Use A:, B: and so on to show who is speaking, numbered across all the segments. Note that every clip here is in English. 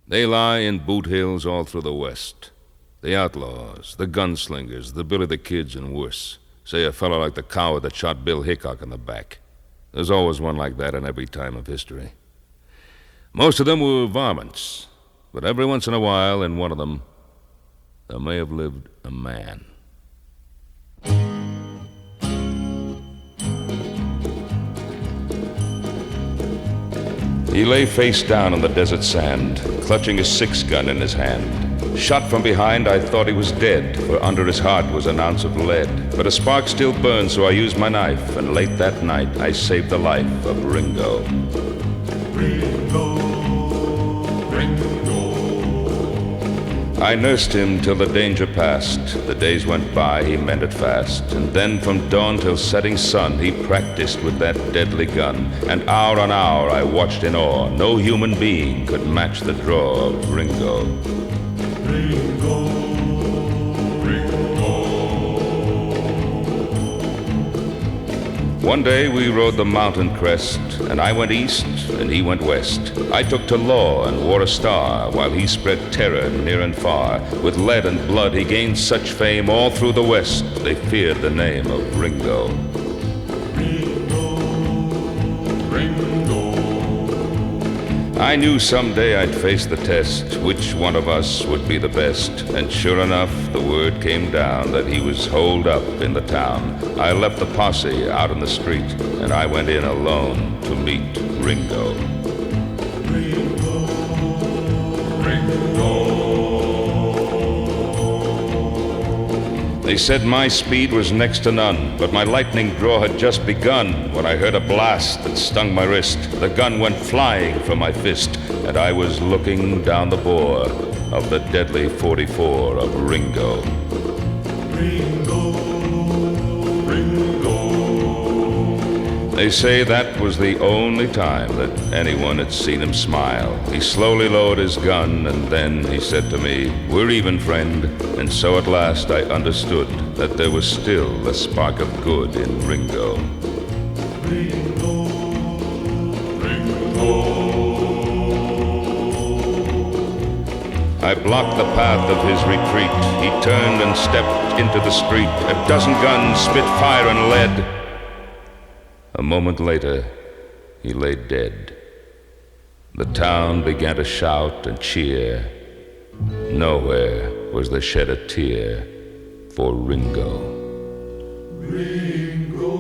A: They lie in boot hills all through the West. The outlaws, the gunslingers, the Billy the Kids, and worse. Say a fellow like the coward that shot Bill Hickok in the back. There's always one like that in every time of history. Most of them were varmints, but every once in a while in one of them, there may have lived a man. He lay face down on the desert sand, clutching his 6-gun in his hand. Shot from behind, I thought he was dead, for under his heart was an ounce of lead. But a spark still burned, so I used my knife, and late that night I saved the life of Ringo.
B: Ringo, Ringo.
A: I nursed him till the danger passed. The days went by, he mended fast. And then from dawn till setting sun, he practiced with that deadly gun. And hour on hour I watched in awe. No human being could match the draw of Ringo.
B: Ringo, Ringo.
A: One day we rode the mountain crest, and I went east and he went west. I took to law and wore a star, while he spread terror near and far. With lead and blood he gained such fame, all through the West they feared the name of Ringo.
B: Ringo, Ringo.
A: I knew someday I'd face the test, which one of us would be the best. And sure enough, the word came down that he was holed up in the town. I left the posse out in the street, and I went in alone to meet Ringo.
B: Ringo, Ringo.
A: They said my speed was next to none, but my lightning draw had just begun when I heard a blast that stung my wrist. The gun went flying from my fist, and I was looking down the bore of the deadly 44 of Ringo.
B: Ringo, Ringo.
A: They say that was the only time that anyone had seen him smile. He slowly lowered his gun, and then he said to me, "We're even, friend." And so at last I understood that there was still a spark of good in Ringo.
B: Ringo, Ringo.
A: I blocked the path of his retreat. He turned and stepped into the street. A dozen guns spit fire and lead. A moment later, he lay dead. The town began to shout and cheer. Nowhere was there shed a tear for Ringo.
B: Ringo.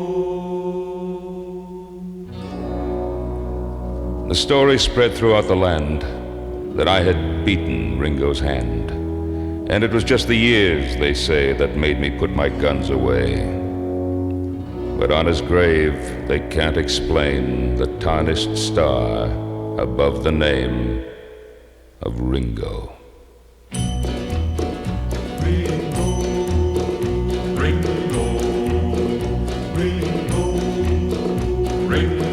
A: The story spread throughout the land that I had beaten Ringo's hand. And it was just the years, they say, that made me put my guns away. But on his grave, they can't explain the tarnished star above the name of Ringo.
B: Ringo, Ringo, Ringo, Ringo.